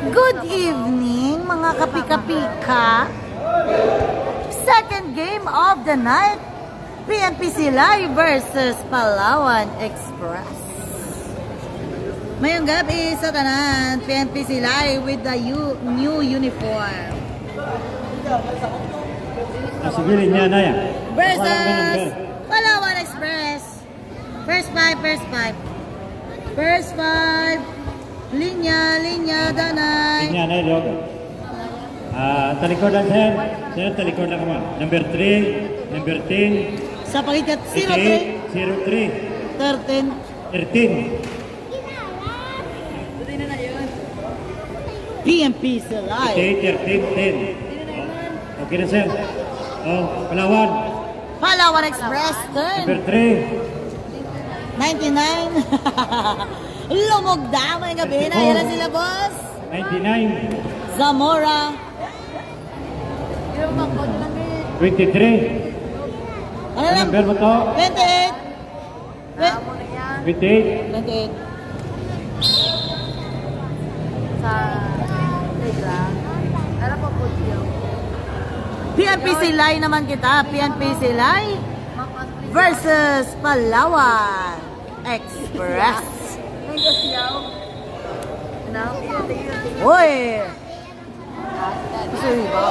Good evening, mga kapika-pika. Second game of the night, PNP Silay versus Palawan Express. Mayong gabi sa tanan, PNP Silay with the new uniform. Sibilin niya na yan. Versus Palawan Express. First five. Linya, danay. Linya na yun. Talikodan sir. Sir, talikodan ka ma. Number 3, number 10. Sa pagitat 03, 03, 13. 13. PNP Silay. 13, 10. Okay na sir. Palawan. Palawan Express, Number turn. 3. 99. Lumugda, may gabi na. Yan na sila, boss. 99. Zamora. 23. Ano Ano lang? number mo to? 28. 28. 28. Sa playground. Ano pa po yun? PNP Silay naman kita. PNP Silay versus Palawan Express. Uy! Sorry ba?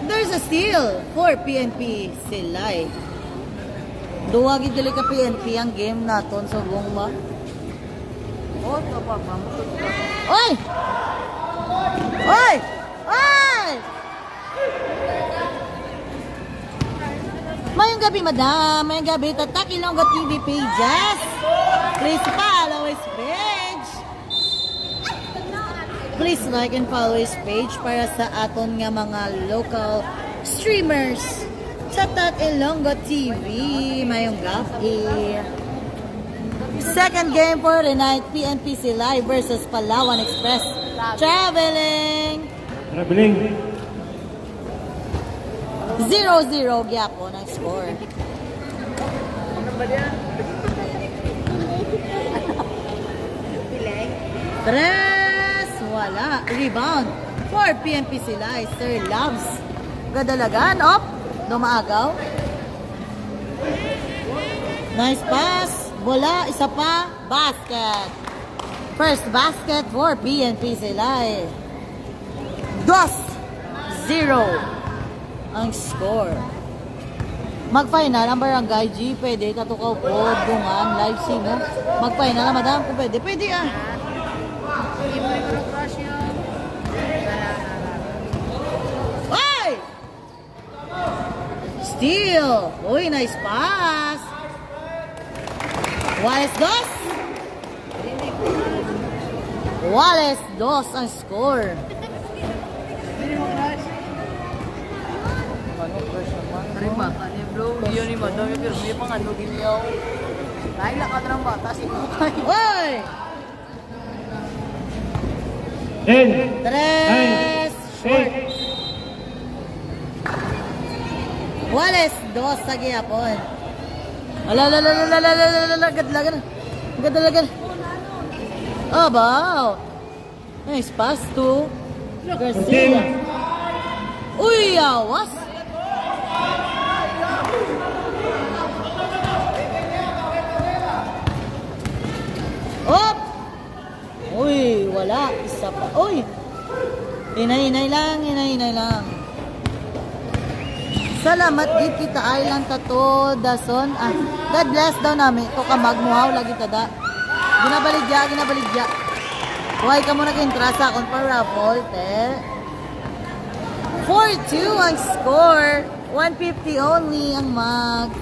There's a steal for PNP Silay. Duwagi dili ka PNP ang game naton sa buong ba? Oh, ito pa, mamutod ka. Oy! Oy! Oy! Mayong gabi, madam. Mayong gabi. Tatak Ilonggo TV pages. Please follow his page. Please like and follow his page para sa aton nga mga local streamers. Tatak Ilonggo TV. Mayong gabi. Second game for the night, PNP Silay versus Palawan Express. Traveling. 0-0 gyapon ang score. Tres, wala. Rebound for PNP Silay. Sir Loves. Gadalagan, op. Dumaagaw. Nice pass. Bola, isa pa. Basket. First basket for PNP Silay. 2-0 ang score. Mag-final ang Barangay G. Pwede katukaw po. Dungan. Live sino. Mag-final na madam. Kung pwede. Pwede ah. Ay! Steal. Uy, nice pass. Wallace 2 ang score. Terima kasih bro. Iya nih madam ya pero may pangano ginyaw. Lain lang ka ng bata si Kukay. Uy! 10. Tres. Short. 8. Wallace 2 sa gihapon. Gadalagan. Abaw. Nice pass to Garcia. Uy, awas. Op! Uy, wala. Isa pa. Uy! Hinay lang. Salamat gid kita ay lang tato dason. God bless daw namin. Ito ka magmuhaw lagi tada. Ginabaligya. Huwag ka muna kintrasa akong pa-raffle, te. 4-2 ang score. 150 only ang mag.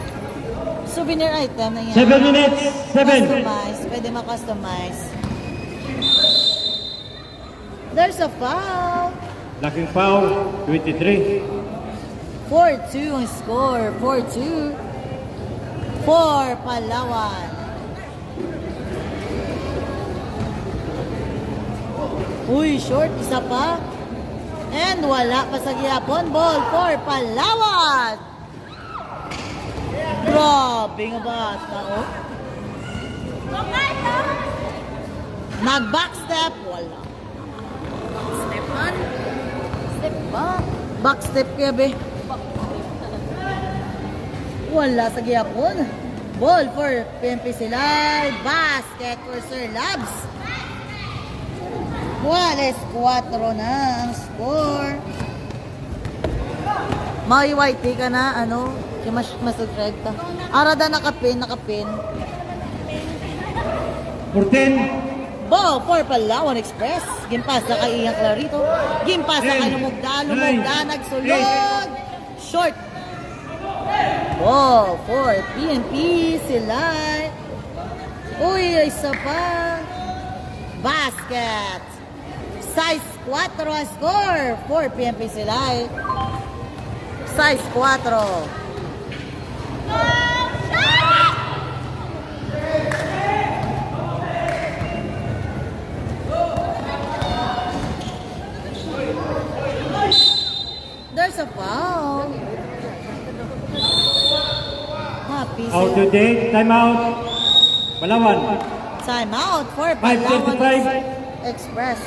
Souvenir item na yan. 7 minutes. 7. Customize. Pwede ma-customize. There's a foul. Laking foul. 23. 4-2 ang score. 4-2. For Palawan. Uy, short. Isa pa. And wala pa sa gihapon. Ball for Palawan. Grabe nga bata, oh. Nag-backstep, wala. Step on. Step back. Backstep kaya be. Wala sa gihapon. Ball for PNP Silay. Basket for Sir Labs. Wales 4 na ang score. May-YT ka na, ano? Masubscribe ka. Arada nakapin. 14, Ball for Palawan Express. Gimpasa kay Ian Clarito. Gimpasa kay Lumugda, nagsulod. Short. Ball for PNP Silay. Uy, isa pa. Basket. Size 4 ang score for PNP Silay. Size 4. There's a foul. Happy out to date, time out. Palawan, time out for Palawan 5:35. Express.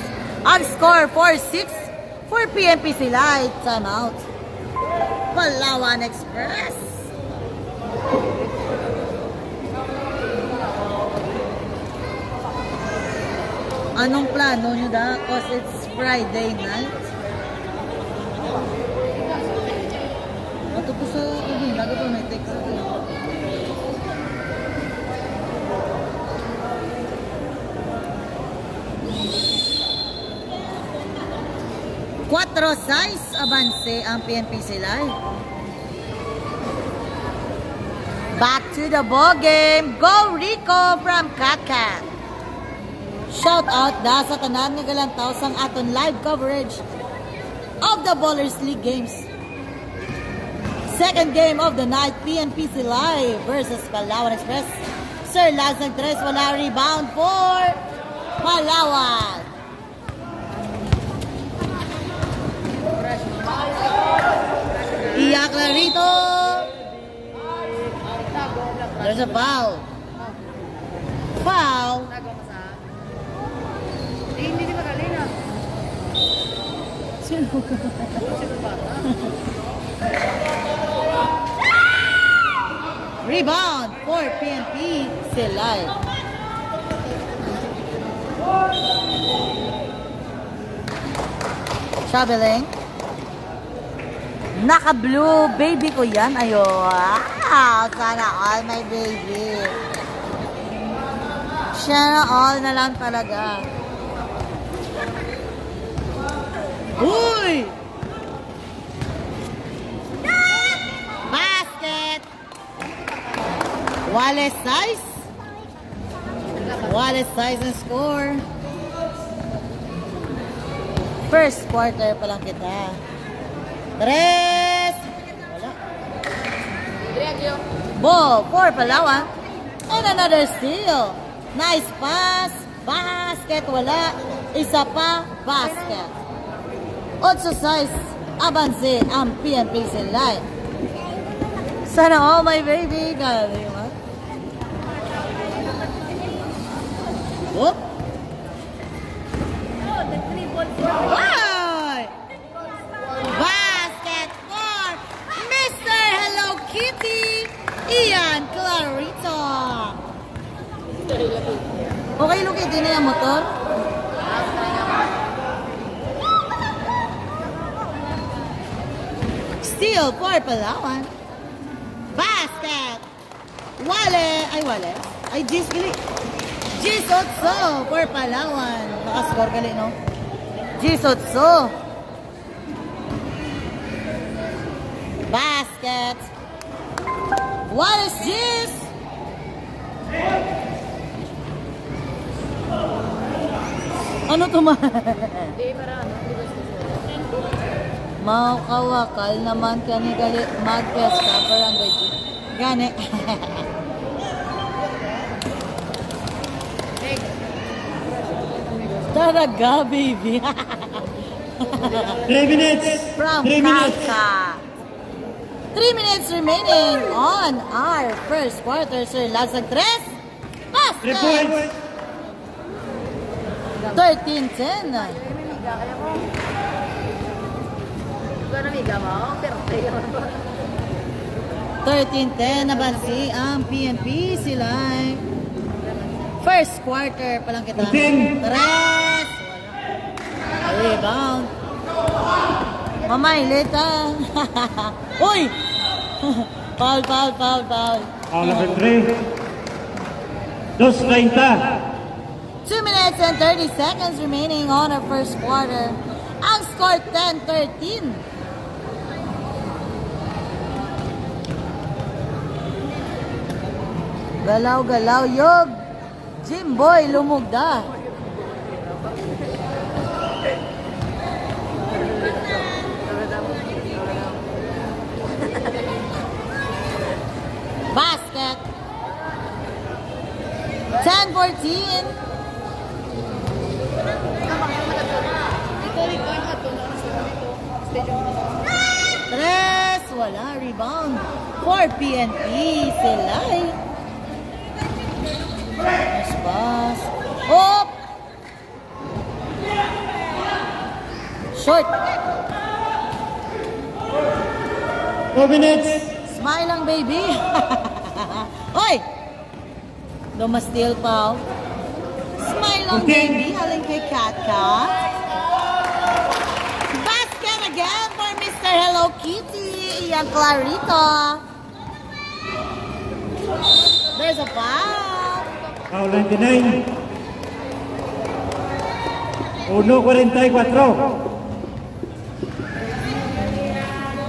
Ang score 4-6 for PNP Silay. Time out. Palawan Express. Anong plano nyo da? Cause it's Friday night. Ato po sa lago pa may text ako. 4-6 avance ang PNP Silay. Back to the ball game. Go Rico from Katkat. Shout out da sa tanan nga galantaw sang aton live coverage of the Ballers League games. Second game of the night, PNP Silay versus Palawan Express. Sir Laz ng 3, wala rebound for Palawan. Iyak na rito. There's a foul. Foul. Hindi di ba kalina? Sino? Rebound for PNP Silay. Traveling. Naka-blue baby ko yan. Ayo. Wow, sana all my baby. Sana all na lang talaga. Uy! Basket! Wallace size. Wallace size and score. First quarter pa lang kita. 3. Wala. Ball for Palawan. And another steal. Nice pass. Basket. Wala. Isa pa. Basket. 8 size. Avance ang PNP Silay. Sana all my baby. Galing mo. Whoop. Why? Basket for Mr. Hello Kitty, Ian Clarito. Okay, look at din yung motor. Steal for Palawan. Basket. Wale. Ay, Gis gali. Gis Otso for Palawan. Makascore gali, no? Gis Otso. Basket. Wallace Gis. Ano to ma? Hindi, para ano? Makawakal naman kani gali magpesta barangay G. Gani. Talaga, baby. 3 minutes. From 3 minutes. Kaka. 3 minutes remaining on our first quarter. Sir Lazag 3. Pass 3 Basket! points. 13-10. Kaya mo. Ikaw na miga mo, pero tayo. 13-10 nabansi ang PNP. Sila ay first quarter pa lang kita. 15. Tres! Rebound. Mamay, leta. Uy! Foul. Foul number 3. 2:30. 2 minutes and 30 seconds remaining on our first quarter. Ang score 10-13. Galaw, Yob. Jimboy, lumugda. Basket. 10-14. Tres, wala, rebound. For PNP, Silay. Nice pass. Op! Short. 2 minutes. Smile lang, baby. Oy! Dumastil pa. Smile lang, Okay. baby. Halin kay Kat. Basket again for Mr. Hello Kitty. Ian Clarito. There's a foul. Foul 99. 1:44.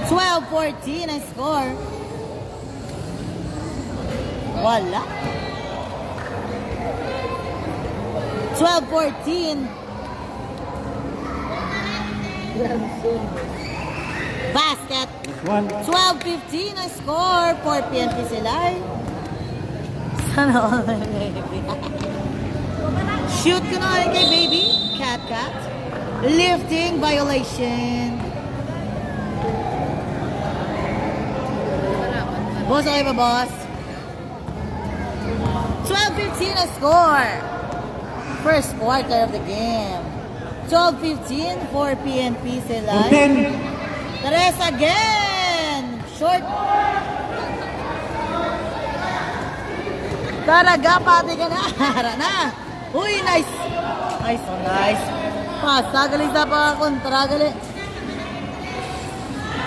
12-14 ang score. Wala. 12-14. Basket. 1. 12-15 ang score for PNP Silay. Sana all my baby. Shoot ko na rin kay baby. Cat. Lifting violation. Boss, okay ba, boss? 12-15 ang score. First quarter of the game. 12-15 for PNP Silay. 10. Tres again! Short. Talaga, pati ka na. Hara na. Uy, nice. Nice. Pasa, galing sa pa kontra, galing.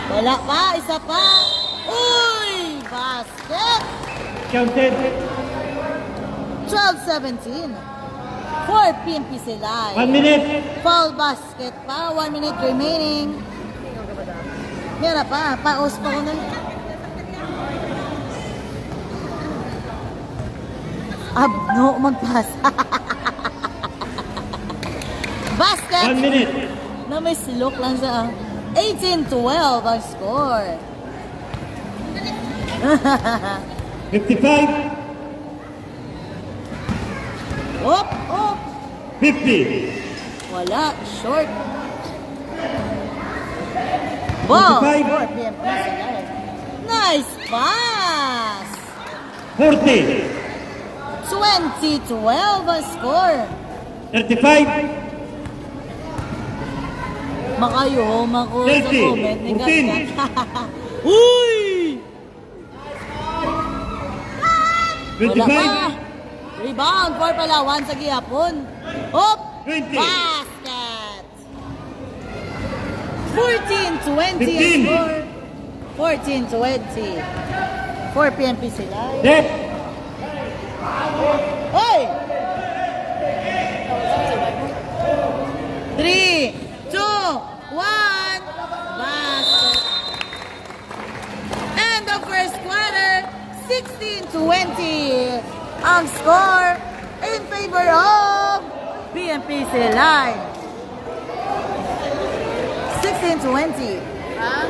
Wala pa, isa pa. Uy, basket. Counted. 12-17 for PNP Silay. 1 minute. Foul basket pa, 1 minute remaining. Meron pa, paus pa ko na. No, magpas. Basket! 1 minute. Na may silok lang sa 18-12 ang score. 55. Op! 50. Wala, short. Ball 25. for PNP Silay. Nice pass! 40. 20-12 ang score. 35. Makayom ako sa 30, comment ni 14. Kat. Uy! Wala pa. 25. Rebound for Palawan sa gihapon. Op! 20. Basket! 14-20 ang 15. score. 14-20. For PNP Silay. Dead. Oy! 3, 2, 1. Basket. And the first quarter, 16-20. Ang score in favor of PNP Silay. 16-20. Ha?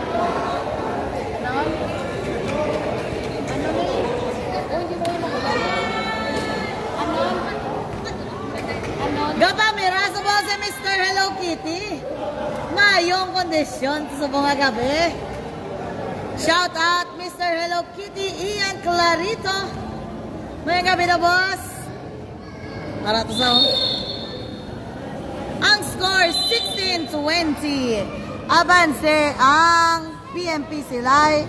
Ano? Gapa, may raso ba si Mr. Hello Kitty? Mayong kondisyon sa mga gabi. Shout out Mr. Hello Kitty, Ian Clarito. May gabi na, boss. Para to sa ang score 16-20. Abanse ang PMP Silay.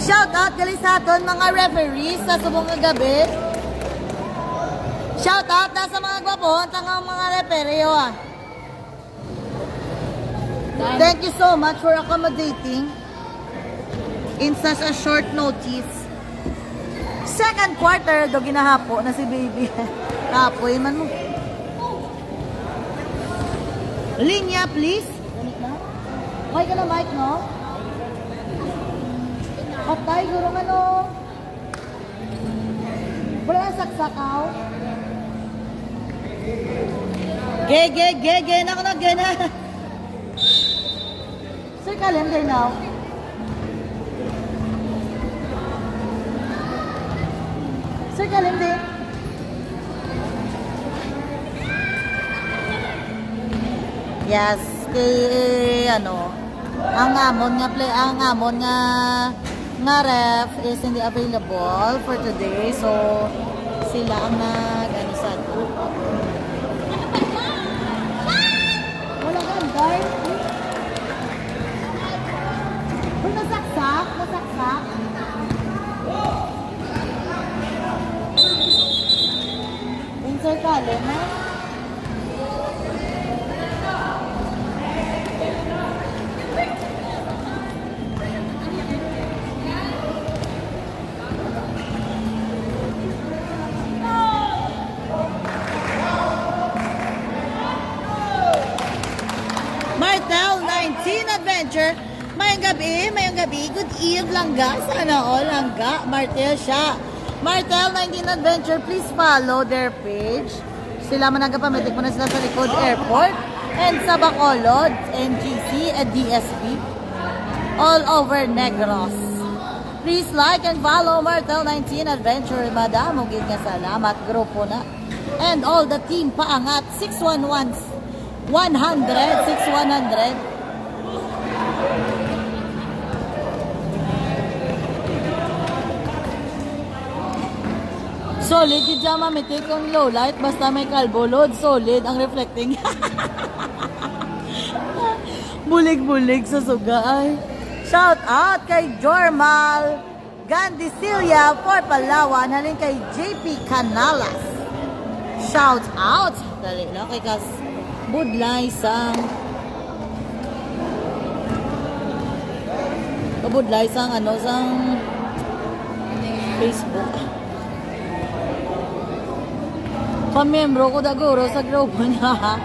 Shout out gali sa aton mga referees sa subong nga gabi. Shout out na sa mga gwapon tangang mga referee ah. Thank you so much for accommodating in such a short notice. Second quarter, do ginahapo na si baby. Kapoy man mo. Linya, please. Mic ka na, mic, no? Patay, gurong ano. Wala na saksakaw. Ge, na ko na, ge na. Sir, calendar now. Sir, calendar. Yes, kay ano, ang amon nga ref is hindi available for today. So sila ang nag-ano sa ato. Wala ka, guys. Nasaksak. Insert kalen na. Martel 19 Adventure. Mayang gabi. Good eve, langga. Sana all, langga. Martel siya. Martel 19 Adventure, please follow their page. Sila managapamitik mo na sila sa likod airport. And sa Bacolod, NGC, and DSP. All over Negros. Please like and follow Martel 19 Adventure. Madam, ugid nga salamat. Grupo na. And all the team paangat. 611 100. Solid yung dyan mamitik ang low light. Basta may kalbo load. Solid ang reflecting. Bulig-bulig sa sugay. Shout out kay Jormal Gandisilia for Palawan. Halin kay JP Canalas. Shout out. Dali lang kay Kas Budlay sang Budlay sang ano sang Facebook. Pamembro ko daguro sa grupo niya.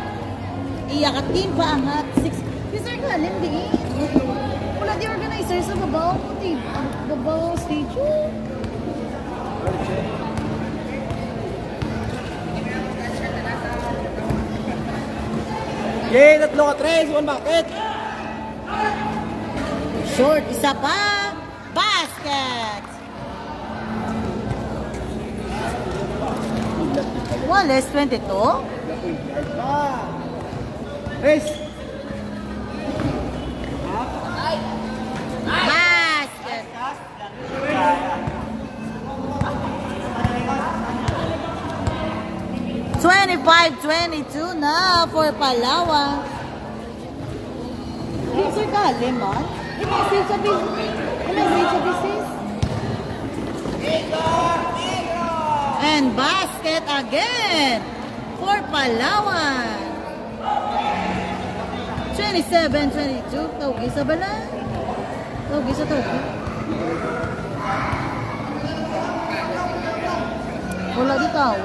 Iyak at team paangat. 6. Mr. Kalim, di. Wala di organizer sa babaw. Babaw stage. Yay, tatlo ka, tres. One bucket. Short, isa pa. Basket. Wallace, 22. Tres. Basket. $25-22 na for Palawan. Sir Kalim, man. I-message sa business. And basket again for Palawan. 27-22. Tawgi sa bala. Tawgi sa tawgi. Wala di tao.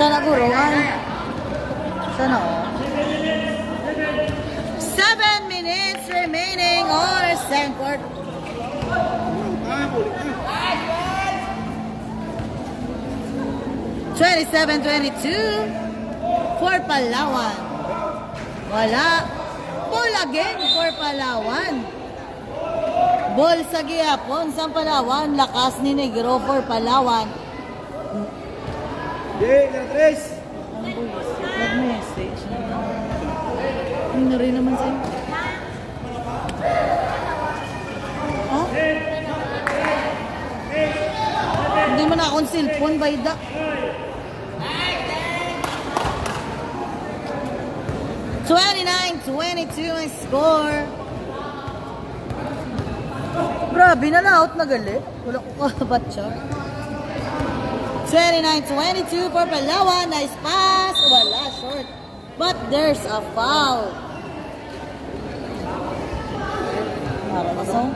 Siya na guruan. Siya na oh. 7 minutes remaining on our second quarter. 27-22 for Palawan. Wala. Ball again for Palawan. Ball sa gihapon sa Palawan. Lakas ni Negro for Palawan. Yay, tres. Ang bullshit. Nag-message. Ano rin naman sa'yo? akong cellphone, bayda. $29-22 ang score. Grabe na na-out na gali. Wala ko kabat siya. 29-22 for Palawan. Nice pass. Wala, short. But there's a foul. Para na song.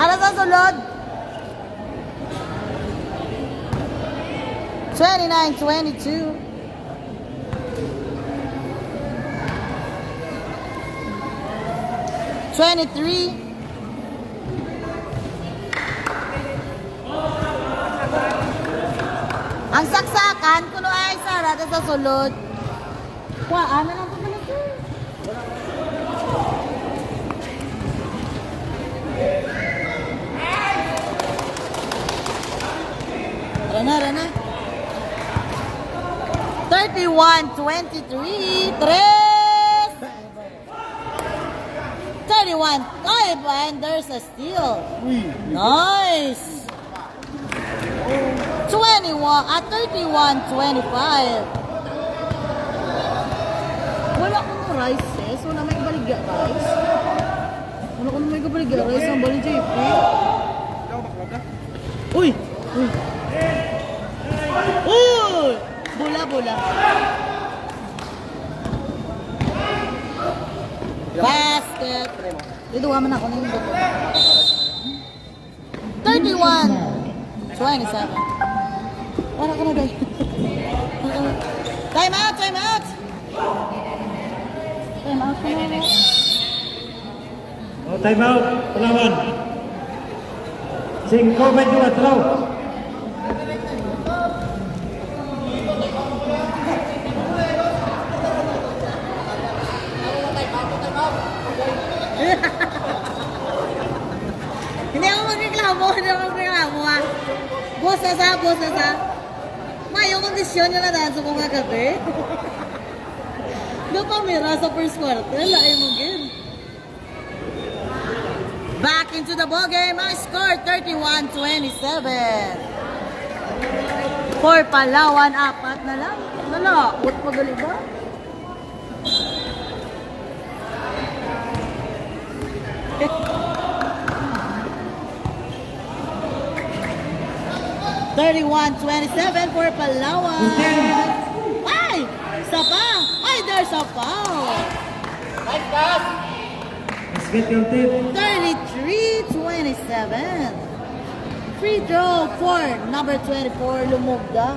Ano sa sulod? 29-22. $23. Ang saksakan, kuno ay sarado sa sulod. Kuhaan na lang po pala ito. Rana. 31-23. 31. And there's a steal. Nice. 31-25. Wala akong rices. Wala may baligya rice. Wala akong may baligya rice. Ang balik JP. Uy! Bola. Basket. Dito man ako ng buto. 31-27. Wala ka na guys. Time out. Time out na. Oh, time out. Palawan. 5-24. Hindi ako magreklamo ha. Boss na sa. Mayong kondisyon nyo na dahil sa mga gabi. Doon pa mira sa first quarter. Lain mo gin. Back into the ball game. I scored 31-27. For Palawan, 4 na lang. Nalakot magaling ba? $31-27 for Palawan. Ay! Sapa! Ay, there's a foul. Basket counted. 33-27. Free throw for number 24, Lumugda.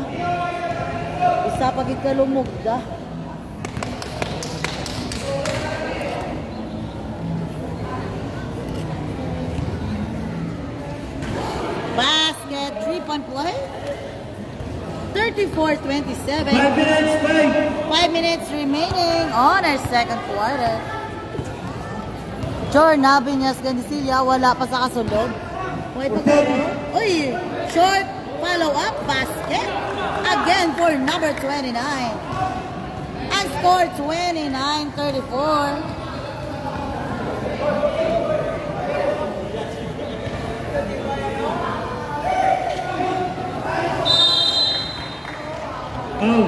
Isa pagit ka Lumugda. Basket, 3-point play. 34-27. 5 minutes, 5 minutes remaining on our second quarter. Jorna Binyas Ganisilla, wala pa sa kasulog. Wait, uy, short follow-up basket. Again for number 29. And score 29-34. Foul.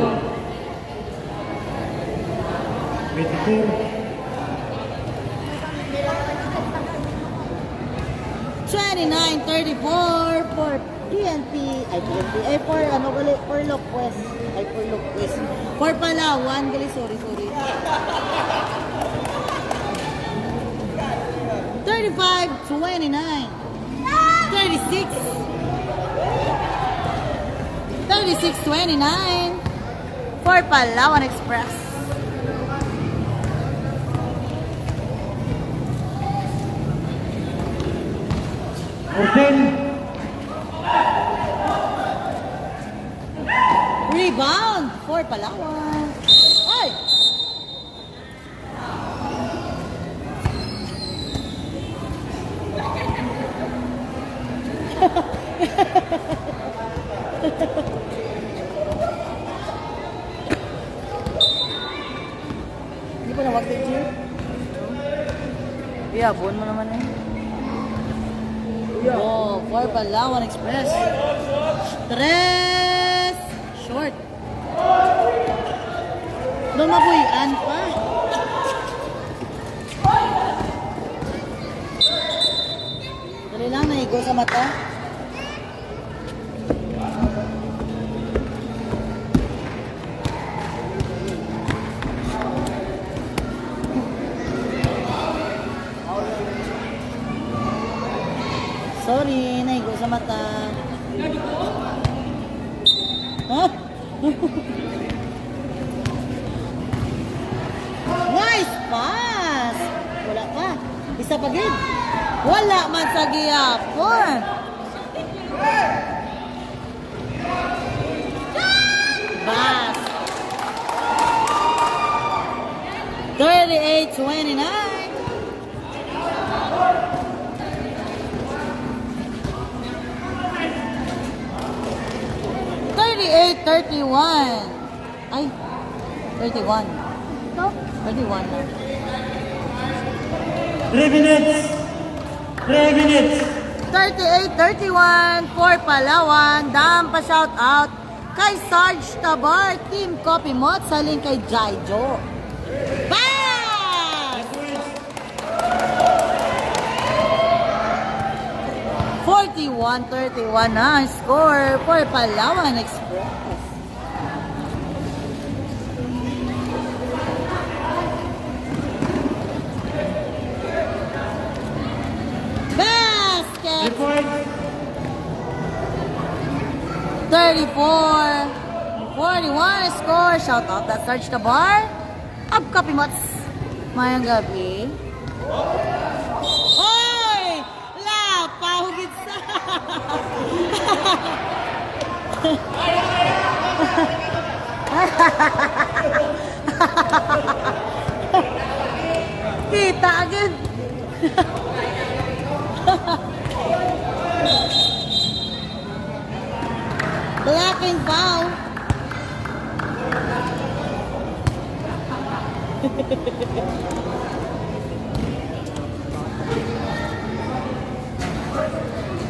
24. 29-34 for PNP. Ay, for ano gali, for Locwest. For Palawan, gali, sorry. 35-29. 36-29 for Palawan Express. Rebound for Palawan. Ay! Hindi pa nawag din siya. Iyabon mo naman eh. Oh, for Palawan Express. 3. Short. Lumabuyan pa. Dali lang, naigo sa mata. Sorry, naigo sa mata. Huh? Nice pass! Wala pa. Isa pa gid. Wala man sa gihapon. Pass. 38-29. Thirty-eight, 31. Ay, 31. No? 31 na. 3 minutes. 3 minutes. 38-31 for Palawan. Dam pa shout out kay Sarge Tabar, Team Copy Mot, salin kay Jaijo. Pass! 41-31 na ang score for Palawan Express. Basket! 3 points. 34-41 score. Shout out that Sarge Tabar. Up Copy Mots. Mayang gabi. Oy! La! Pahugid sa! Kita agad. Black and foul.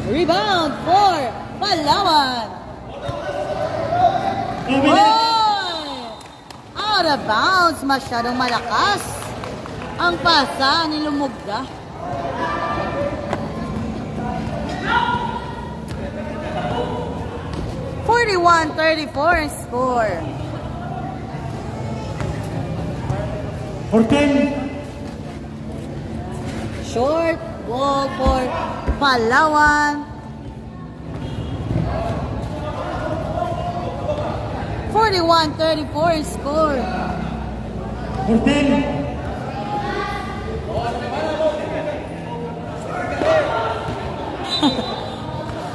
Rebound for Palawan. 2 minutes. Oy! Out of bounds. Masyadong malakas ang pasa ni Lumugda. (41-34) score. 14. Short ball for Palawan. 41-34 score. 14.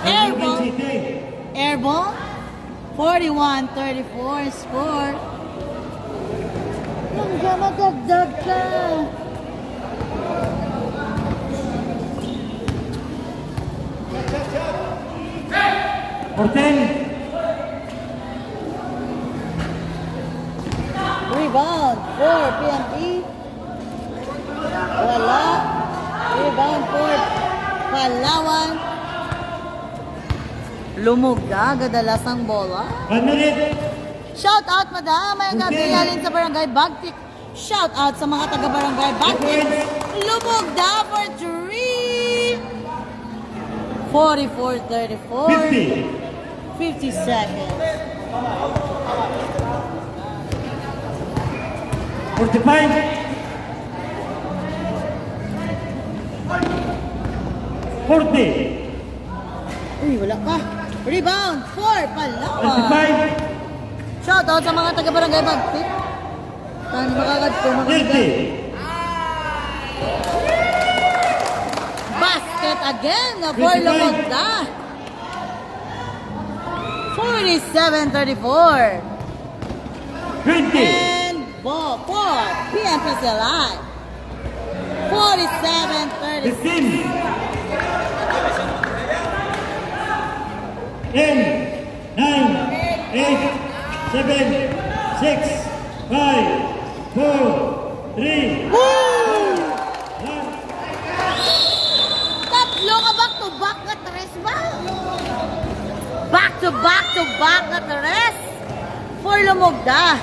Airball. City. Airball. 41-34 score. Langga magdagdag ka. Rebound for PNP. Wala. Rebound for Palawan. Lumugda, gadalasang bola. 1 minute. Shout out madam, may gabi alin sa Barangay Bagtik. Shout out sa mga taga Barangay Bagtik. Lumugda for 3. 44-34. 50 seconds. 45. 40. Uy, wala ka. Rebound for Palawan. 25. Shout out sa mga taga Barangay Bagtik. Tan makagad ko mga 30. basket again for Lumugda. 47-34. 20. And ball for PNPC Live. 47-34. 15. 10, 9, 8, 7, 6, 5, 4, 3, 2, 1. back to back na tres ba? Back to back na tres for Lumugda.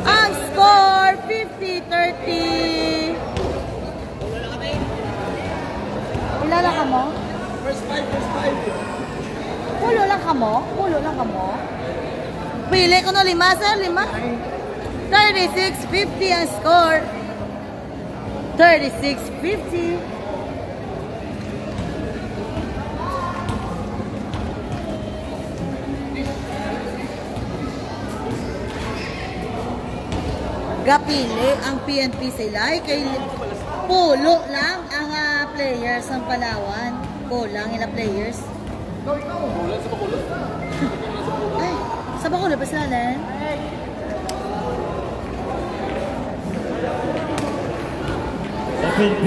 Ang score 50-30. Ilan ka mo? First five, first five. Pulo lang ka mo? Pulo lang ka mo? Pili ko na 5, sir. 5. 36-50 ang score. 36-50. Gapili ang PNP sila. Kay pulo lang ang players ng Palawan. Kulang ilang players. Ay, sa Bacolod pa sila Len? Sa PNP.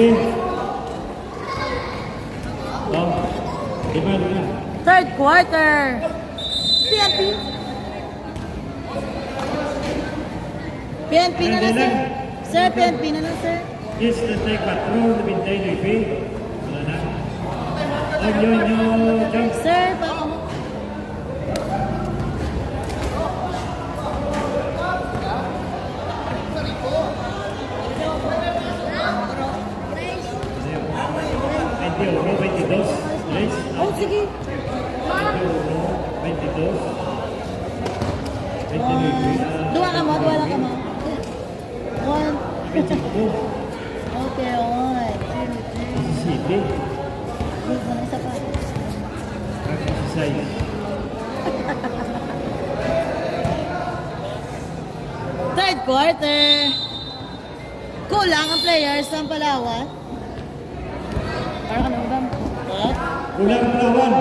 Oh, 5. Third quarter. PNP. PNP na lang, sir. Sir, PNP na lang, sir. Is the take patrol, bintay na ipi. Wala na. Ang yun, jump. Sir, baka mo. Euro 22. Please. Oh, sige. Euro 22. 29. Dua ka mo, dua lang ka mo. One. 25. Okay, one. City. Wait, wala isa pa. Exercise. Third quarter. Kulang ang players ng Palawan. Parang ka naman ba? What? Kulang Palawan.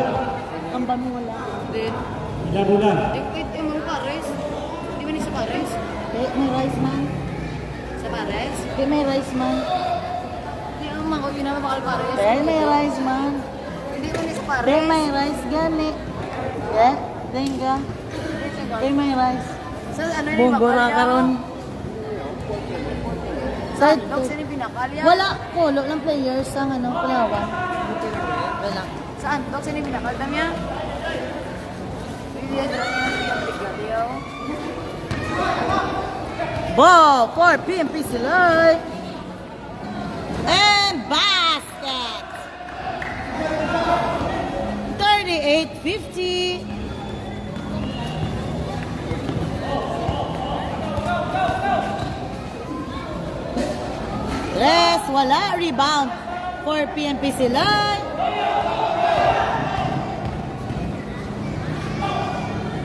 Ang ba mo wala? Then, Ilan ulang? emang pares. Di ba ni sa pares? Eh, may rice man. Sa pares? Eh, may rice man. Di ang mga yun naman bakal pares. Eh, may rice man. Hindi ba ni sa pares? Eh, may rice gani. Eh, tenga. Eh, may rice. Sa ano yung Bunggura karon. Sa Dog saan yung pinakalya? wala polo ng players ang ano, Palawan. Wala. Saan? Dog saan yung pinakal? Damya? Hindi yan yung pinakal. Ball for PNP Silay. And basket. 38-50. Yes, wala. Rebound for PNP Silay.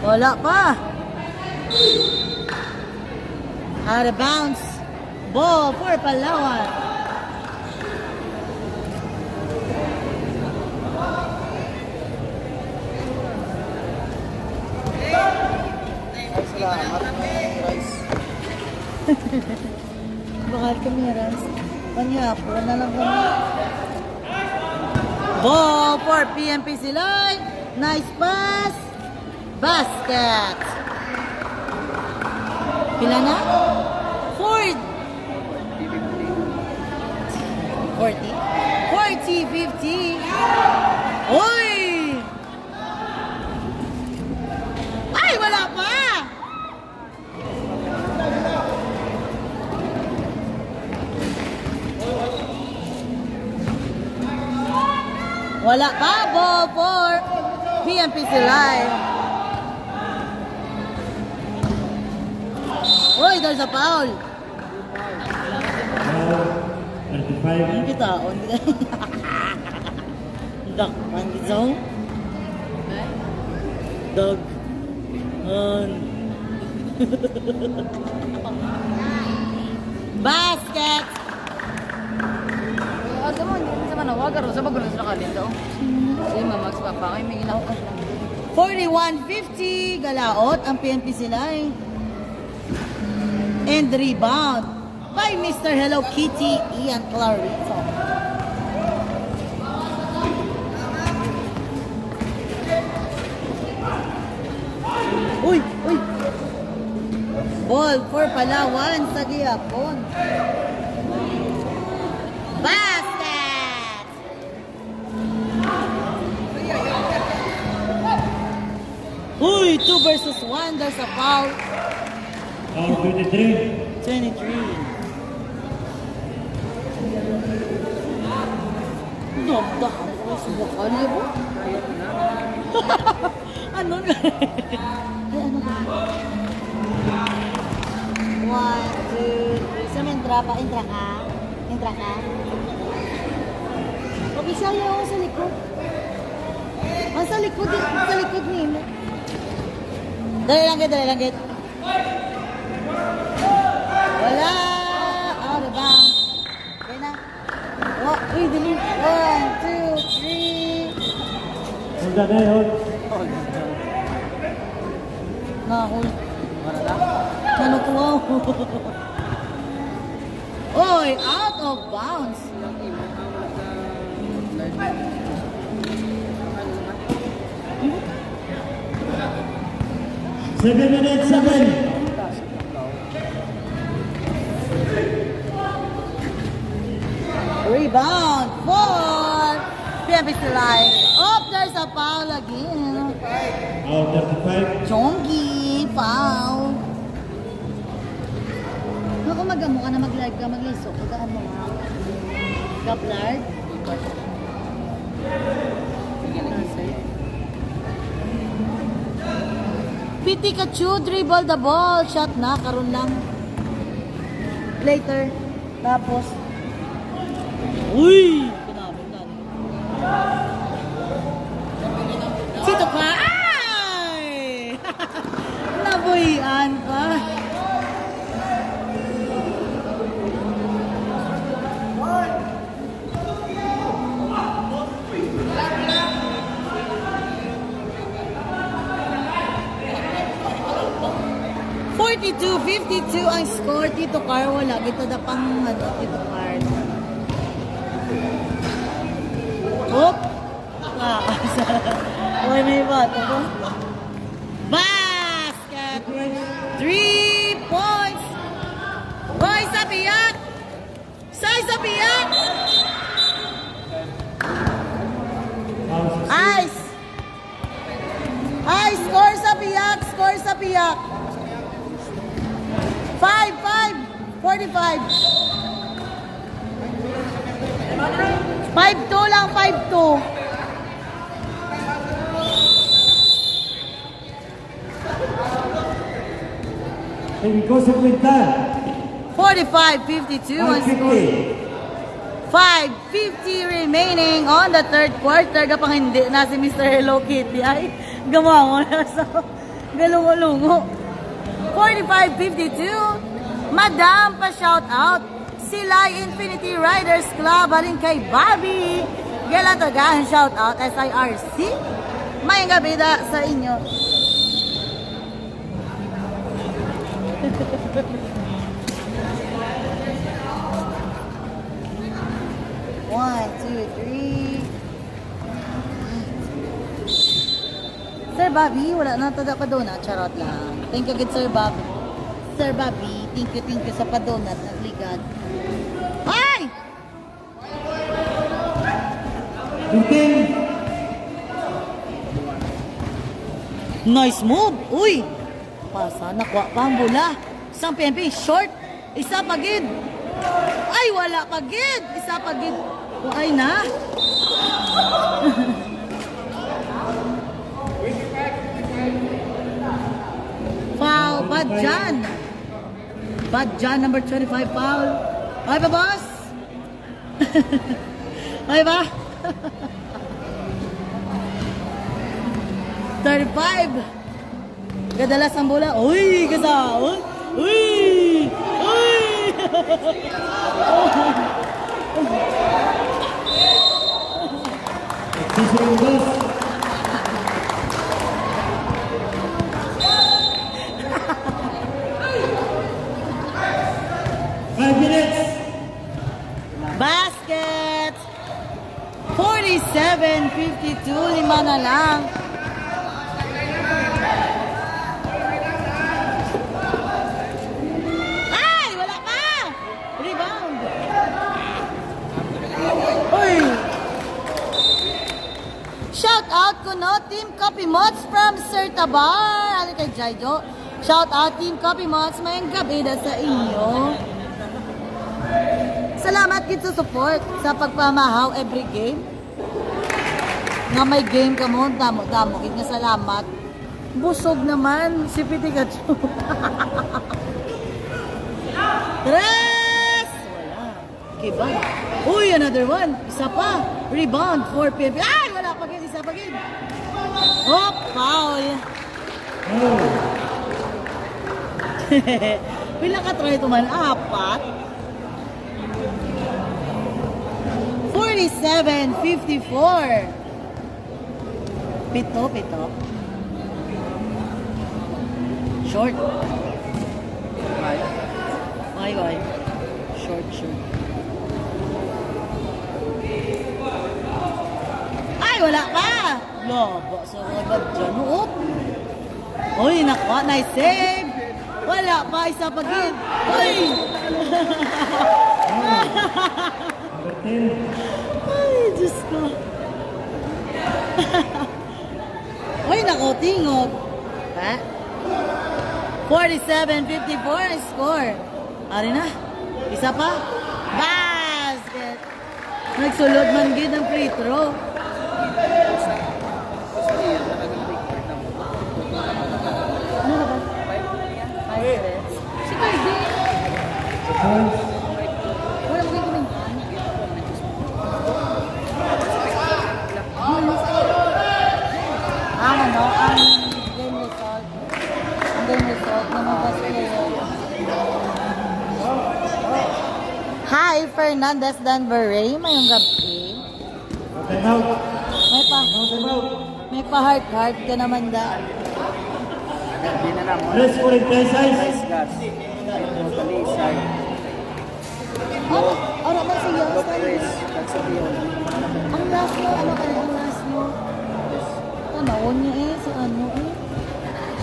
Wala pa. Out of bounds. Ball for Palawan. Salamat. Rice. Bakal kami, Ras. Panyapon na lang kami. Ball for PNP Silay. Nice pass. Basket. Pila na? 40. 40-50. Uy! Ay, wala pa! Wala pa, ball for PNP Silay. Uy, there's a foul. Now, 35. Ang kita, on kita. Duck, man, gizong. Dog. On. Basket. Asa mo, hindi sa manawag. Aro sa bagulo sila kalin daw. Sige, mamags pa pa. Ay, may ginawa. 41-50. Galaot ang PNP Silay. And rebound by Mr. Hello Kitty, Ian Clarito. Uy, uy. Ball for Palawan sa gihapon. Uy, 2 versus 1. There's a foul. Foul 23. 23. Damdahan ko sa mukha niya po. Ano na? Ay, ano ba? 1, 2, 3. Sa mentra pa, entra ka. Entra ka. Okay, siya ako sa likod. Ah, sa likod ni mo. Dali lang, git. Wala! Out of bounds. Okay na. Uy, dali. 1, 2, 3. Hold on, hold. Nahul. Nanukuha. Oy, out of bounds. 7 minutes, 7. Rebound for PNP Live. Oh, there's a foul again. Foul 35. Chongi, foul. Ako magamo ka na mag-live ka, mag-liso. Pagkaan mo ha. Kaplard. Pikachu, dribble the ball. Shot na, karon lang. Later. Tapos. Uy! Sito ka! Ay! Nabuhian pa. $42-52 ang score. Tito Car, wala. Ito na pang Tito Car. Hop! Ah, uy, may bato ko. Basket! 3 points! Boy, sa piyak! Say sa piyak! Ice! Ice! Score sa piyak! Score sa piyak! 5-5! 45! 5-2 lang, 5-2. Cinco sa kwenta. 45-52 ang score. 5:50 remaining on the third quarter. Kapag hindi na si Mr. Hello Kitty ay gamawa na sa galungo-lungo. 45-52. Madam pa shout out. Sila Infinity Riders Club. Halin kay Bobby. Galatagan shout out. SIRC. May gabi da sa inyo. One, two, three. Sir Bobby, wala na tada pa donut. Charot lang. Thank you good Sir Bobby. Sir Bobby, thank you sa pa-donut. Nagligad. Ay! 15. Nice move. Uy! Pasa, nakuha pa ang bola. Isang PNP, short. Isa pagid. Ay, wala pagid. Isa pagid. Ay na. Foul. Badjan. Badjan, number 25, foul. Ay ba, boss? Ay ba? 35. Gadalas ang bola. Uy, gasa. Uy. Uy. Uy. Segundos. Five minutes. Basket. 47-52. Lima na lang. Ay! Wala pa! Rebound. Uy! Shout out ko no, Team Copy Mods from Sir Tabar. Ano kay Jaijo? Shout out Team Copy Mods. Mayang gabi na sa inyo. Salamat kit sa support sa pagpamahaw every game. Nga may game ka mo, damo kit nga salamat. Busog naman si Pikachu. Tres! Wala. Kiba. Uy, another one. Isa pa. Rebound for PNP. Ay, wala pa gin. Isa pa gin. Oh, foul. Oh. Pila ka try ito man? Apat. 47-54. Pito. Short. Ay. Short. Ay, wala pa! Lobo, so wag dyan. Oop! Uy, nakuha. Nice save! Wala pa, isa pa gid. Uy! Number 10. Ay, Diyos ko. Uy, nakutingog. Ha? 47-54 ang score. Ari na. Isa pa. Basket. Nagsulod man gid ang free throw. Ano na ba? 5 Si Cardi. Points. Wala mo kayong kumintan. Ano, ang game result. Ang game result ng mga best player. Hi, Fernandez Danbury. Mayong gabi. Time out. May pa-heart ka naman da. Hindi na lang. Tres 46. Nice gas. Totally side. Ano ba siya? Low press. Tagsabihan. Ang last mo, ano ka ang last mo? Tanawon niya sa ano eh.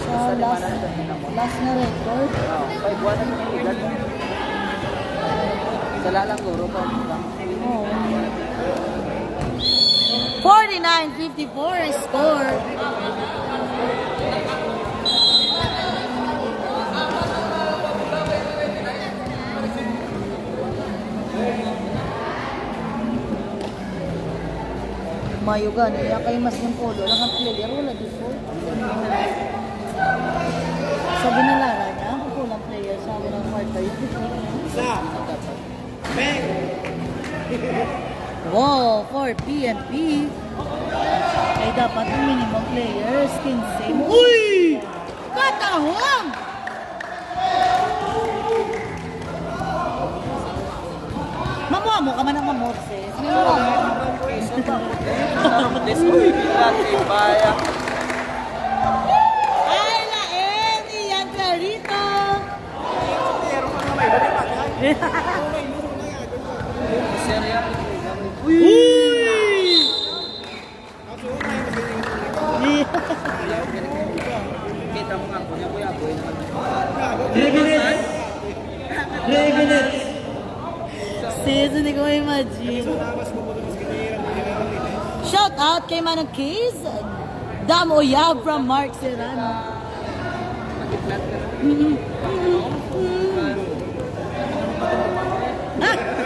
Sa last na record. 5-1 ang niligan mo. Sala lang guro pa. Oo. 49-54 score. Mayugan, iya kay mas ng polo lang ang player wala dito. Sabi na Lara niya, ang pulang player sabi ng kwarta yun. Wow, for PNP. Ay dapat ang minimum players 15. Uy! Katahong! Mamuha mo ka man ang mamorses. Mamuha mo. Ay, laen! Iyan ka rito! Uy! Kita mo nga, kuya-kuya-kuya naman. 3 minutes. 3 minutes. Sis, hindi ko imagine. Shout out kay Manong Keys. Dam Oyab from Mark Serrano.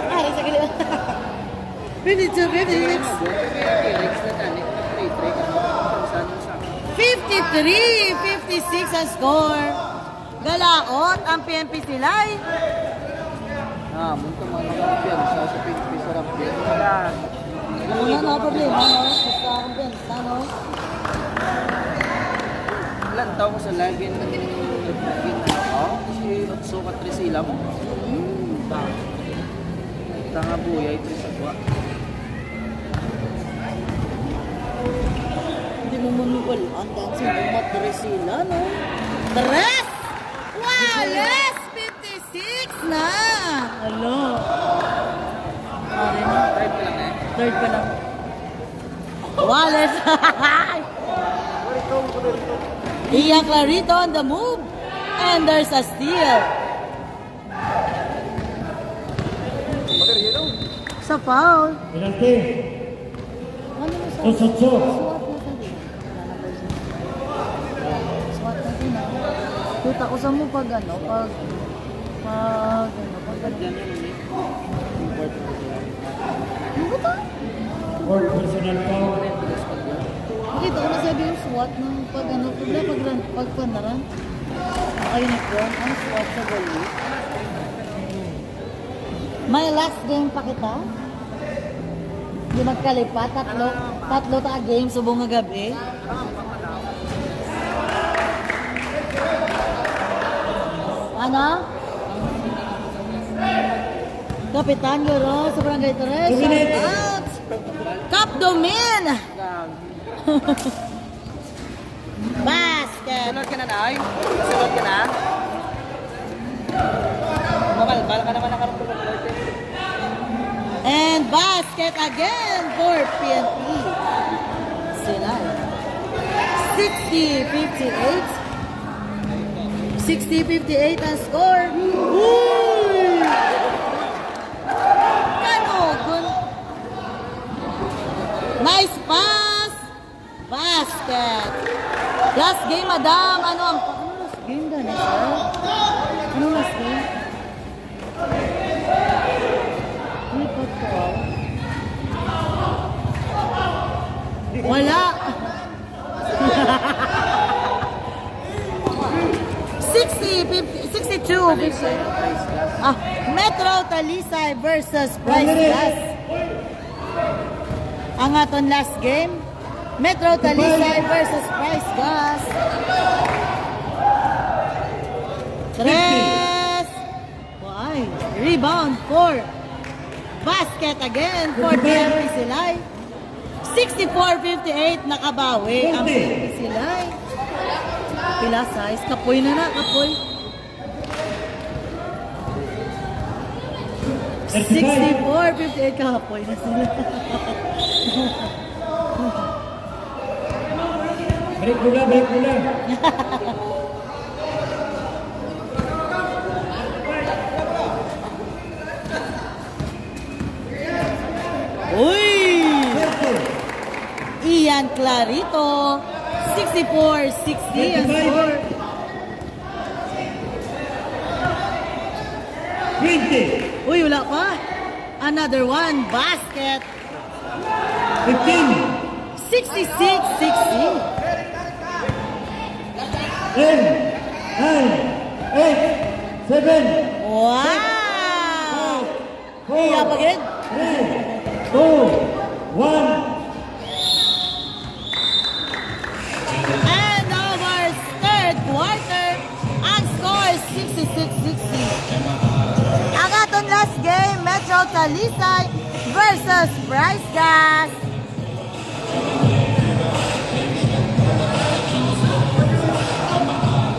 Ay, sa gila. 52, 56. 53, 56 ang score. Galaot ang PNP Silay. Munta mga kampiyan sa PNP sa Rampian. Wala na problema, no? Basta akong pensa, no? Ilan taon ko sa lagin kasi sukat rin sila mo. Tanga buya ito sa kuha. Hindi mo manuwal. Ang dancing bumat na sila, no? Tres! Wallace! 56 na! Alo. Third pa lang. Wallace! Iya Clarito on the move. And there's a steal. Sa foul. Penalty. Ano mo sa... 2-8. Kita ko sa mo pag ano, pag ano ba to? Fourth personal foul. Nakita ko na sabi yung SWAT ng pag ano, pag panaran. Naka-uniform, ang SWAT sa goalie. May last game pa kita. Hindi magkalipat, tatlo ta game subong nga gabi. Ano? Kapitan Goro, sa Barangay Torres. Shout out! Cap Domin! Basket! Sunod ka na, Nay? Sunod ka na? Mamalbal ka naman nakarong And basket again for PNP. Sila. 60-58. 60-58 ang score. Uy! Kanogon. Nice pass. Basket. Last game, madam. Ano last game doon, sir? Ano last game? Wala. 62. Metro Talisay versus Price Gas. Ang aton last game. Metro Talisay versus Price Gas. 3. Why? Rebound 4. Basket again for PNP Silay. 64-58 nakabawi ang PNP Silay. Pila size? Kapoy na, kapoy. 64-58 kapoy na sila. Break mula, break mula. Uy! Ian Clarito. 64-60 ang score. 20. Uy, wala pa. Another one. Basket. 15. 66-60. 10. 9. 8. 7. Wow! Iya pa gid. 3. 2. 1. And our third quarter, ang score is 66-60. Ang atong last game, Metro Talisay versus Price Gas.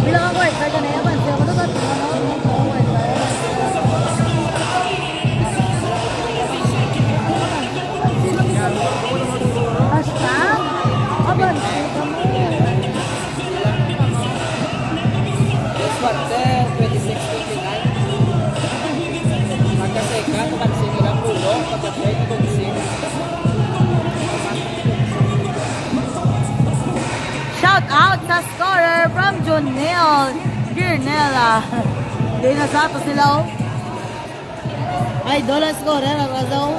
Bilang ako eh, kaya na yaman. Siya ko doon, hashtag? Aban, What then? 26-29. Magkaseka, tumansin nila pulo. Pagkakay, tumansin. shout out sa scorer from Jonel Girnela. Hindi na sa ato sila oh. Idol ang scorer, ang razaw.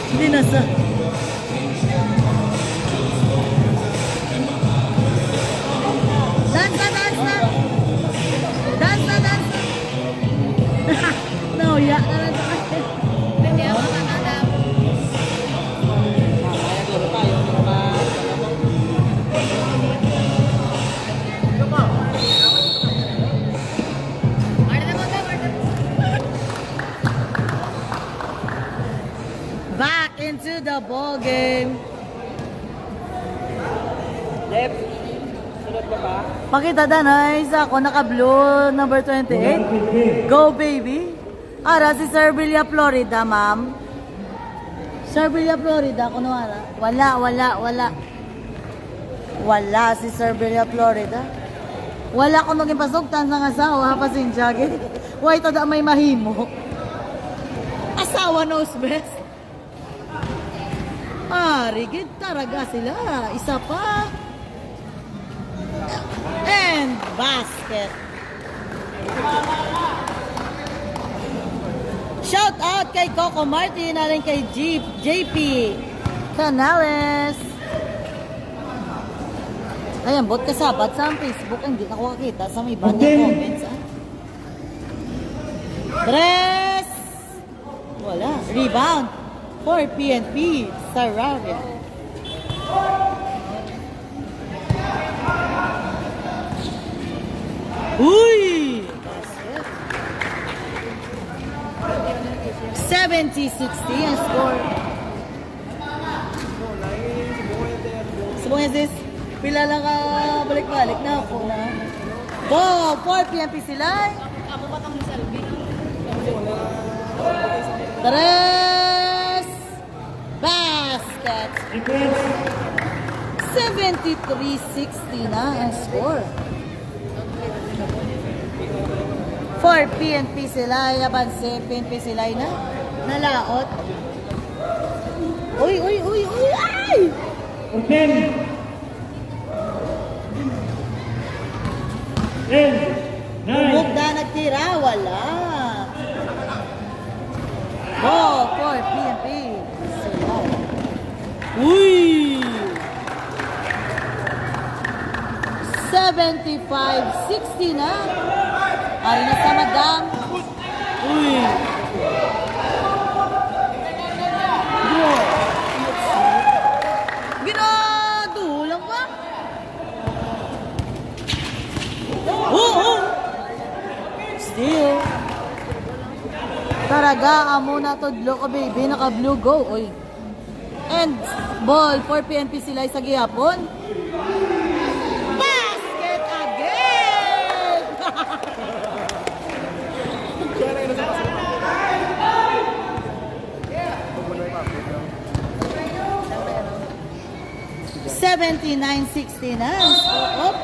Hindi na sa... Dance na, dance na! Dance na, dance na! Nauya na lang sa akin. Hindi ako nakakadam. Kaya dito tayo. Back into the ball game. Left. Sunod ka ba? Pakita danay sa ako naka-blue number 28. Go baby. Ara, si Sir Villa, Florida, ma'am. Sir Villa, Florida, kuno ara. Wala. Wala si Sir Villa, Florida. Wala ko naging pasugtan sa asawa, pasensya. Why ito may mahimo? Asawa knows best. Rigid talaga sila. Isa pa. And basket. Shout out kay Coco Martin na rin kay JP Canales. Ayan, bot kasabat sa Facebook. Hindi ako kakita sa may iba niya comments. Tres. Wala. Rebound for PNP Saravia. Uy! 70-60 ang score. Sabong sis, pila lang ka balik-balik na ako na. Go! 4 PNP sila. Tres! Basket! 73-60 na ang score. 4 PNP sila, yabanse, PNP sila na. Nalaot. Uy! Ay! Okay. 10, 9, Bugda nagtira, wala. Go, 4 PNP sila. Uy! 75-60 na. Ay, nasa madam. Uy! Ginadulang pa. Still. Taraga, amo na tudlo ko baby. Naka blue go. Uy. And ball for PNP sila sa gihapon. Basket again! 79-60 na. Oh,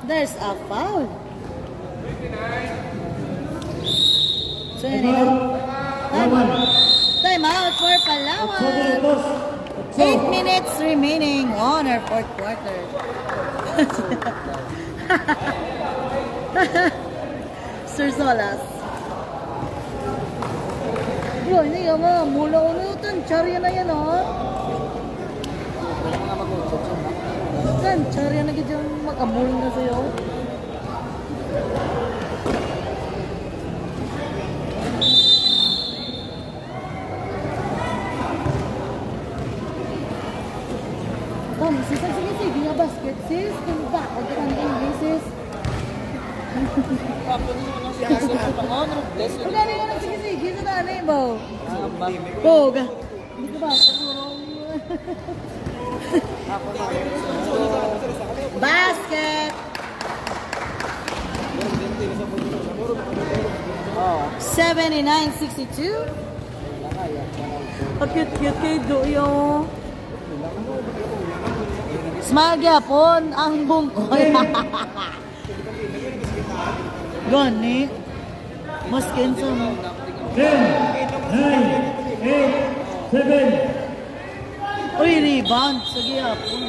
there's a foul. So, time out for Palawan. 8 minutes remaining on our fourth quarter. Sir Solas. Yo, ini ya ma, mula uno tan charya na yan oh. Tan charya na gid yung makamul na sayo. Tom, sige nga basket sis, kung ba, pagkakan sis. Pagkali ka ng sige sa tanay mo. Boga. Hindi ko ba? Basket! 79-62. Pag-cute-cute kayo doyo. Smile gyapon ang bungkoy. Gani. Maskin sa 10, 9, 8, 7. Uy, rebound. Sige hapon.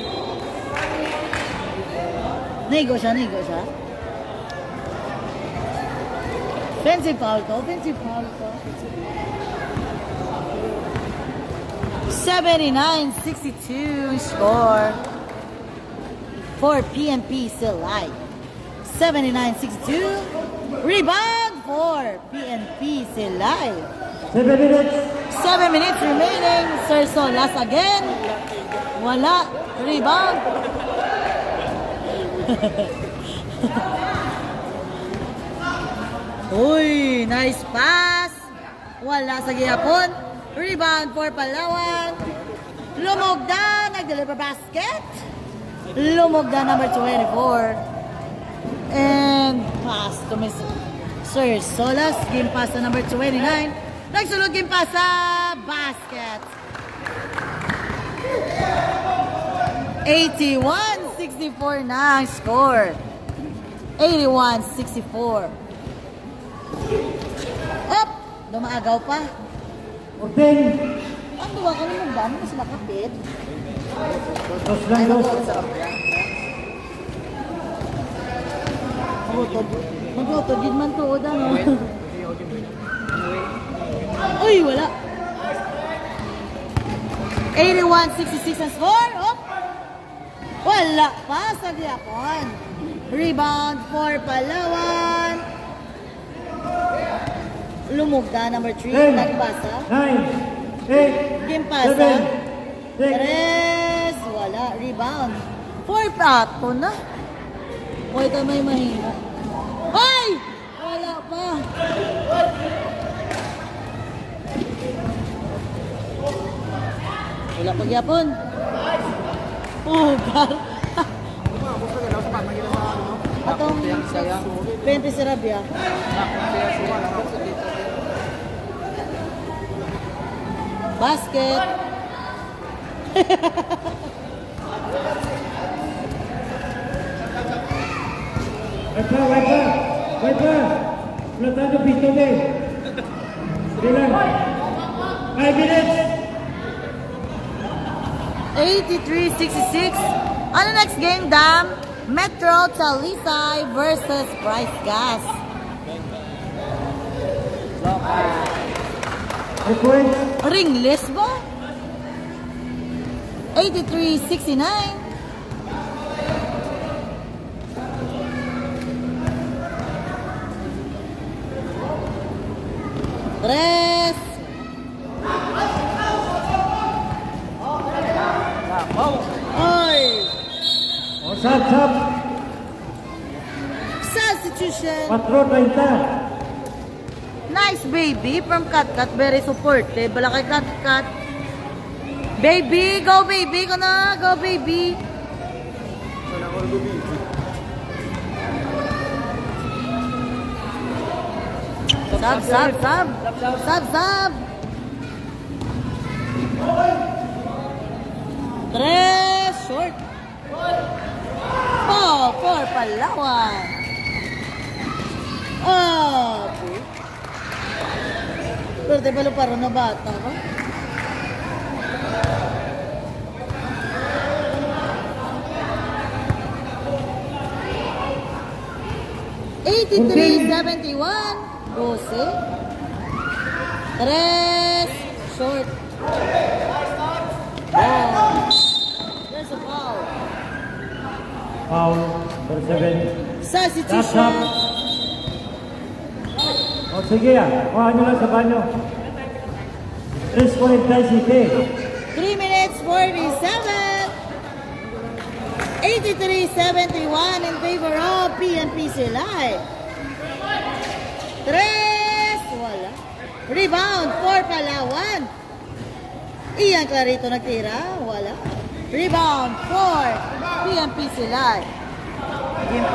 Nego siya. Offensive foul ko. 79-62 score for PNP Silay. 79-62. Rebound for PNP Silay. 7 minutes. 7 minutes remaining. Sir Solas again. Wala. Rebound. Uy, nice pass. Wala sa gihapon. Rebound for Palawan. Lumogda. Nag-deliver basket. Lumogda number 24. And pass to Miss Sir Solas, game pass sa number 29. Nagsulod game pass sa basket. 81-64 na ang score. 81-64. Up! Dumaagaw pa. 14. Ang duwa ka naman ba? Ano sila kapit? Dos lang, dos. Mag-auto, din man to, ano? Uy, wala. 81-66 ang score. Up! Wala pa sa Japon. Rebound for Palawan. Lumugda, number 3. 10, Nagbasa. 9, 8, Game pasa. 7, 6. Tres. Wala. Rebound. 4 pato na. Huwag ka may mahina. Ay! Wala pa. Wala pa gyapon. Oh, God. Atong 20 si Rabia. Basket. Wait pa. Platado pito din. Bilang. 5 minutes. 83-66. Ano next game, Dam? Metro Talisay versus Bryce Gas. Request. Ringless ba? 83-69. Tres. Oy! O, sap. Substitution. 4:30. Nice baby from Katkat. Very supportive. Bala kay Katkat. Baby, go baby ko na. Go baby. Sab. Tres. Short. Ball for Palawan. Oh. Pero di ba paro na bata ba? $83-71. 12. Tres. Short. Ball. There's a foul. Foul. Number 7. Substitution. O, sige kuha nyo lang sa banyo. 3:47. 3 minutes 47. 83-71 in favor of PNP Silay. Tres. Wala. Rebound for Palawan. Ian Clarito nagtira. Wala. Rebound for PNP Silay. Game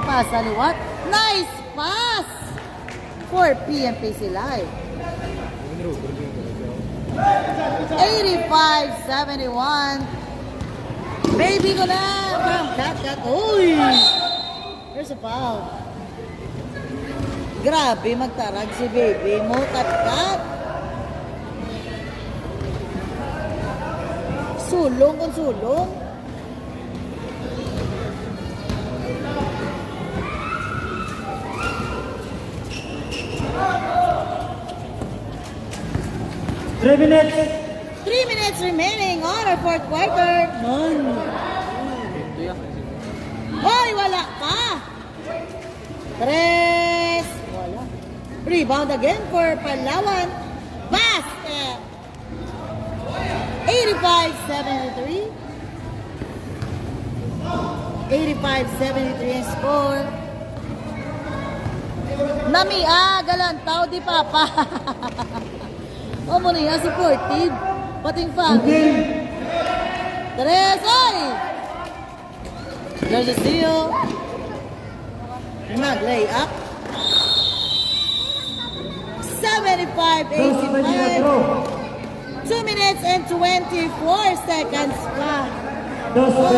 pasa liwat. Nice pass for PNP Silay. 85-71. Baby ko na from Katkat. Uy! There's a foul. Grabe magtarag si baby mo, Katkat. Sulong kung sulong. Three minutes. 3 minutes remaining on our fourth quarter. None. Hoy, wala pa. Tres. Wala. Rebound again for Palawan. Basket. 85-73. 85-73 ang score. Namia, galantaw di papa. O mo niya, supportive. Pating family. Tres, ay! There's a steal. Nag-lay up. 75-85. 2 minutes and 24 seconds pa. Dos On our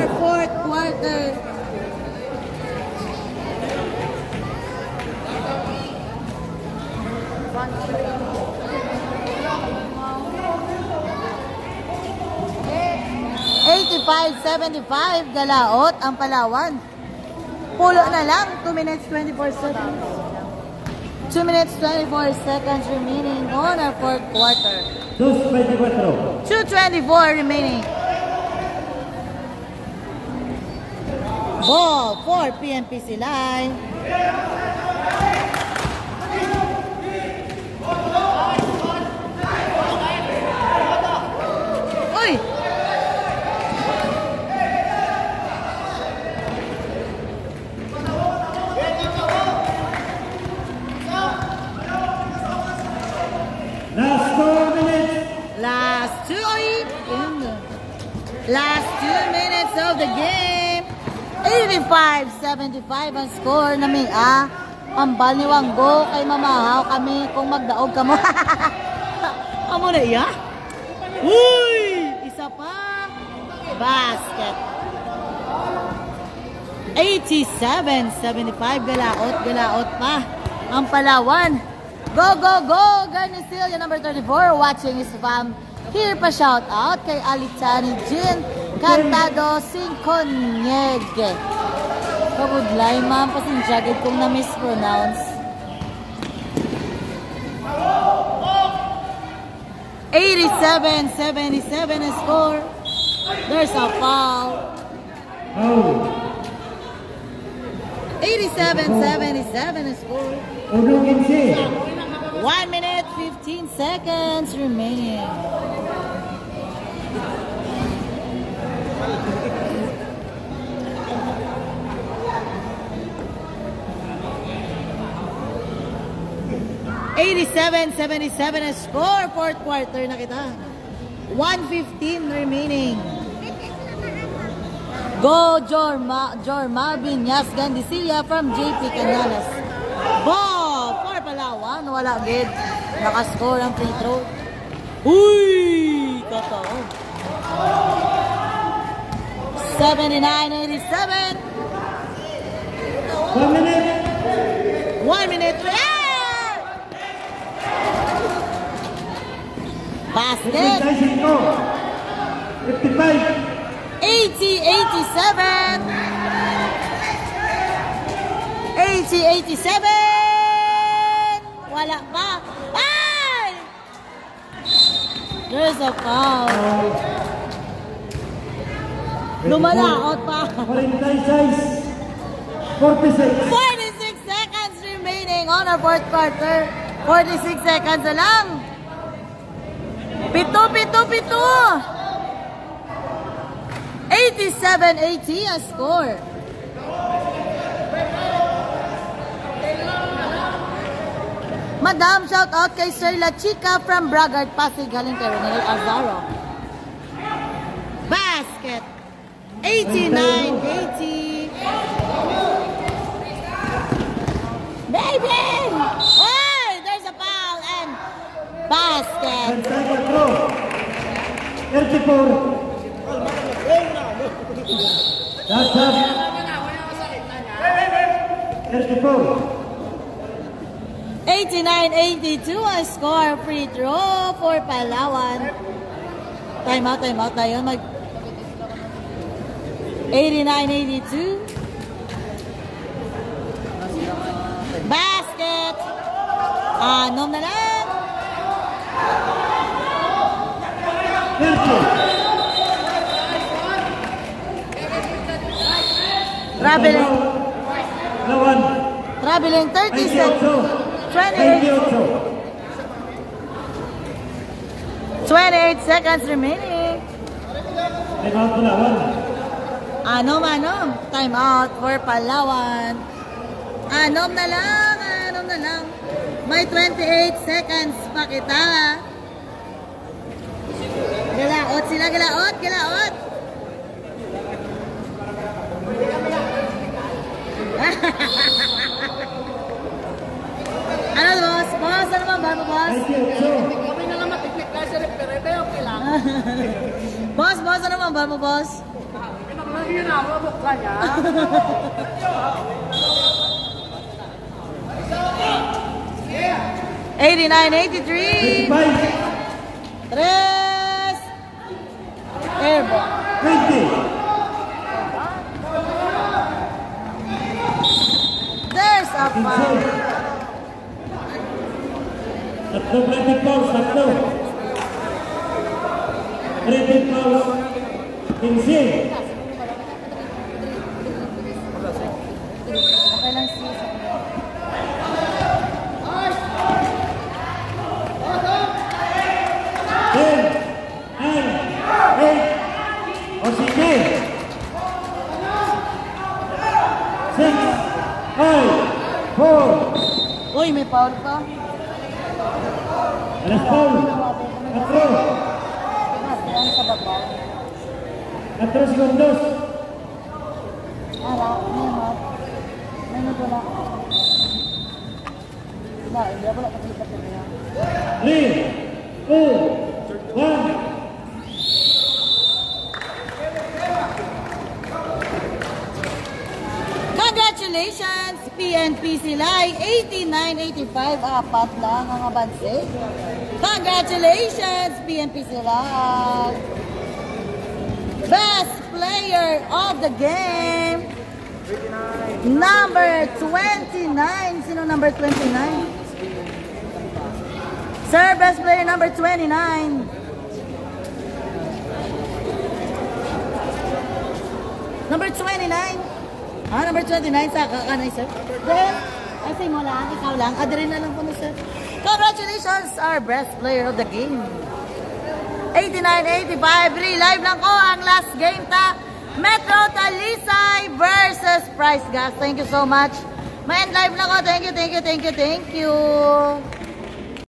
24. fourth quarter. $85-75 Galaot ang Palawan. Pulo na lang, 2 minutes 24 seconds. 2 minutes 24 seconds remaining on our fourth quarter. Dos 24. 2:24 remaining. Ball for PNP Silay. Uy! Last 4 minutes. Last 2 minutes of the game. 85-75 ang score na may ang baliwang go kay mamahaw kami kung magdaog ka mo. Amo na iya? Uy! Isa pa. Basket. 87-75 galaot pa ang Palawan. Go, go, go! Garnisilio number 34 watching his fam. Here pa shout out kay Alitani Jin Cantado Sinconiege. Kabudlay ma'am, pasinsyagid kung na-mispronounce. 87-77 ang score. There's a foul. Oh. 87-77 ang score. Uno 15. 1 minute 15 seconds remaining. $87-77 ang score. Fourth quarter na kita. 1:15 remaining. Go Jorma Binyas Gandisilia from JP Canales. Ball for Palawan. Wala gid. Nakascore ang free throw. Uy! Totoo. 79-87. 1 minute. 1 minute. Basket. 55. 55. 80-87. 80-87. Wala pa. Ay! There's a foul. Lumalaot pa. 46. 46. 46 seconds remaining on our fourth quarter. 46 seconds na lang. Pito. 87-80 ang score. Madam, shout out kay Sir La Chica from Bragard, Pasig, galing kay Renel Azaro. Basket. 89-80. Baby! Oy! There's a foul and basket. 34. That's up. 34. 89-82 ang score. Free throw for Palawan. Time out tayo. 89-82. Basket. Anom na lang. 30. Traveling. Lawan. Traveling 30 seconds. 28 seconds remaining. Time out Lawan. Anom. Time out for Palawan. Anom na lang. May 28 seconds pa kita. Galaot sila, galaot. Ano boss? Ano naman boss. Thank you. So, Kami na lang matiklik na siya, pero ito okay lang. Boss, ano naman ba mo, boss? Pinaklagyan na ako, bukla niya. 89-83. 55, Tres. Airball. 20. There's a foul. Tatlo plating fouls, tatlo. Plating fouls, 15. Okay lang si Ten, nine, eight, o sige. 6, 5, 4, Uy, may foul pa. alas foul, 4, Yan sa baba. 4 segundos. Ala, may map. May nagula. Wala, hindi ako nakakita ko na yan. 3, 2, 1. Congratulations, PNP Silay, 89-85, apat lang ang abanse. Congratulations, PNP Silay. Best player of the game, number 29. Sino number 29? Sir, best player number 29. Number 29? Ah, number 29 sa kakanay, sir. Then, kasi mo lang, ikaw lang. Adrin na lang po na, sir. Congratulations, our best player of the game. 89-85. Relive lang ko ang last game ta. Metro Talisay versus Price Gas. Thank you so much. Ma-end live lang ko. Thank you.